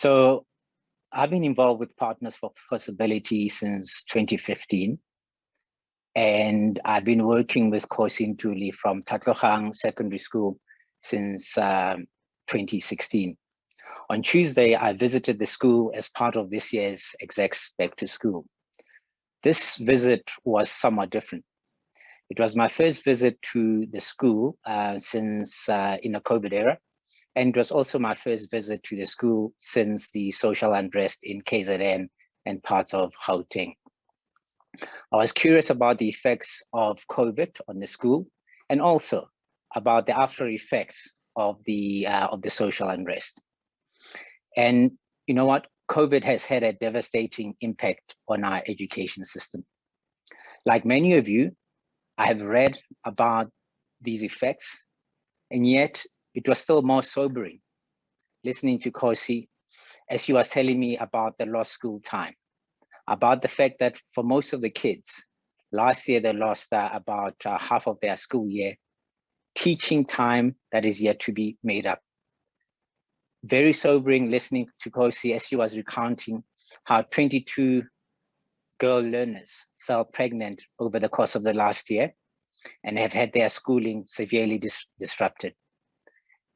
So I've been involved with Partners for Possibility since 2015. And I've been working with Khosi Ntuli from Tatlogang Secondary School since 2016. On Tuesday, I visited the school as part of this year's Execs Back to School. This visit was somewhat different. It was my first visit to the school since in the COVID era. And it was also my first visit to the school since the social unrest in KZN and parts of Gauteng. I was curious about the effects of COVID on the school and also about the after effects of the social unrest. And you know what? COVID has had a devastating impact on our education system. Like many of you, I have read about these effects, and yet it was still more sobering listening to Khosi as she was telling me about the lost school time, about the fact that for most of the kids, last year they lost about half of their school year, teaching time that is yet to be made up. Very sobering listening to Khosi as she was recounting how 22 girl learners fell pregnant over the course of the last year and have had their schooling severely disrupted.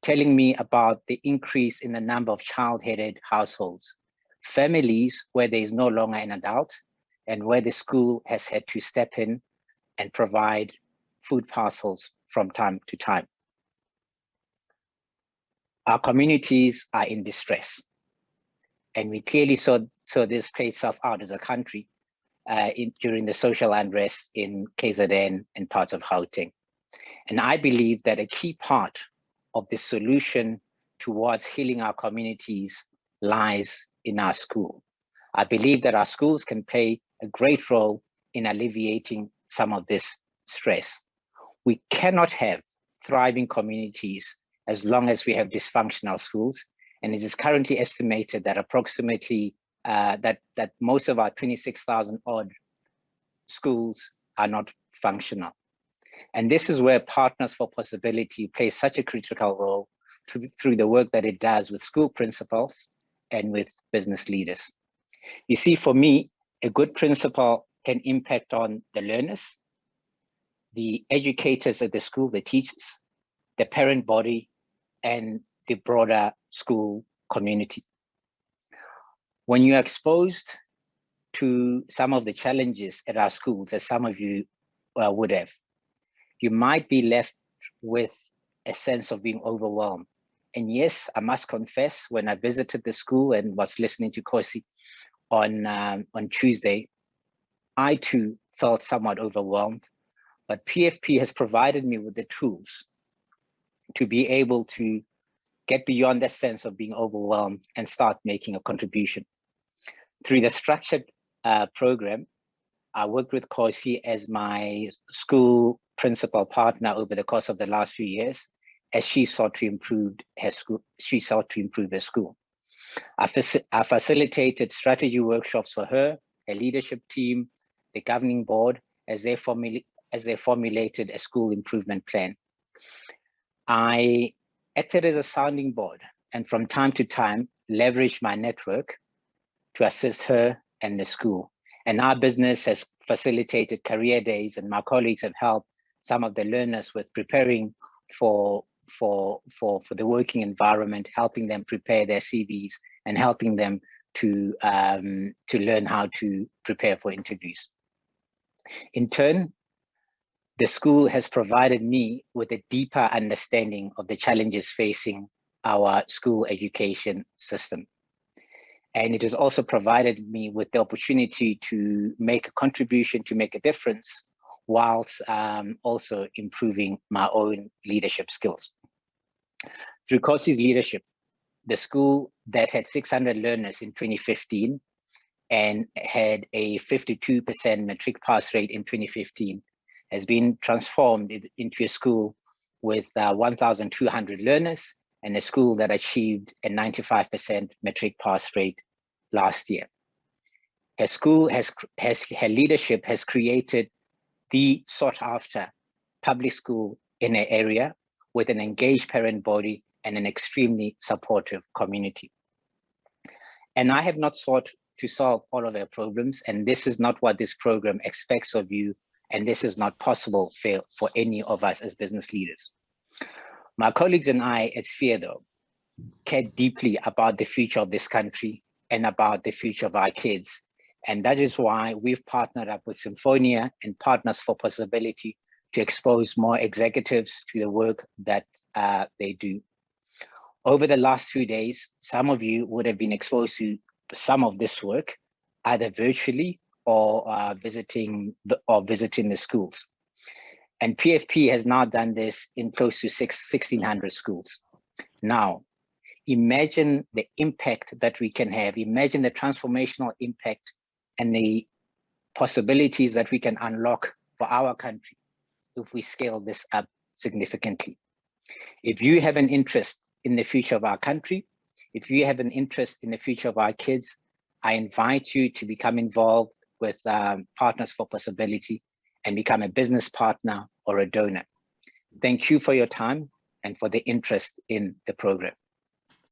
Telling me about the increase in the number of child-headed households, families where there is no longer an adult and where the school has had to step in and provide food parcels from time to time. Our communities are in distress, and we clearly saw this play itself out as a country during the social unrest in KZN and parts of Gauteng. And I believe that a key part of the solution towards healing our communities lies in our school. I believe that our schools can play a great role in alleviating some of this stress. We cannot have thriving communities as long as we have dysfunctional schools. And it is currently estimated that approximately that most of our 26,000 odd schools are not functional. And this is where Partners for Possibility plays such a critical role through the work that it does with school principals and with business leaders. You see, for me, a good principal can impact on the learners, the educators at the school, the teachers, the parent body, and the broader school community. When you're exposed to some of the challenges at our schools, as some of you would have, you might be left with a sense of being overwhelmed. And yes, I must confess, when I visited the school and was listening to Khosi on Tuesday, I too felt somewhat overwhelmed, but PFP has provided me with the tools to be able to get beyond that sense of being overwhelmed and start making a contribution. Through the structured program, I worked with Khosi as my school principal partner over the course of the last few years, as she sought to improve her school. I facilitated strategy workshops for her leadership team, the governing board, as they formulated a school improvement plan. I acted as a sounding board and from time to time leveraged my network to assist her and the school. And our business has facilitated career days, and my colleagues have helped some of the learners with preparing for the working environment, helping them prepare their CVs and helping them to learn how to prepare for interviews. In turn, the school has provided me with a deeper understanding of the challenges facing our school education system. And it has also provided me with the opportunity to make a contribution, to make a difference, whilst also improving my own leadership skills. Through Khosi's leadership, the school that had 600 learners in 2015 and had a 52% matric pass rate in 2015 has been transformed into a school with 1,200 learners and a school that achieved a 95% matric pass rate last year. Her school her leadership has created the sought after public school in an area with an engaged parent body and an extremely supportive community. And I have not sought to solve all of our problems, and this is not what this program expects of you, and this is not possible for any of us as business leaders. My colleagues and I at Sphere, though, care deeply about the future of this country and about the future of our kids. And that is why we've partnered up with Symphonia and Partners for Possibility to expose more executives to the work that they do. Over the last 2 days, some of you would have been exposed to some of this work, either virtually or visiting the schools. And PFP has now done this in close to 1,600 schools. Now, imagine the impact that we can have. Imagine the transformational impact and the possibilities that we can unlock for our country if we scale this up significantly. If you have an interest in the future of our country, if you have an interest in the future of our kids, I invite you to become involved with Partners for Possibility and become a business partner or a donor. Thank you for your time and for the interest in the program.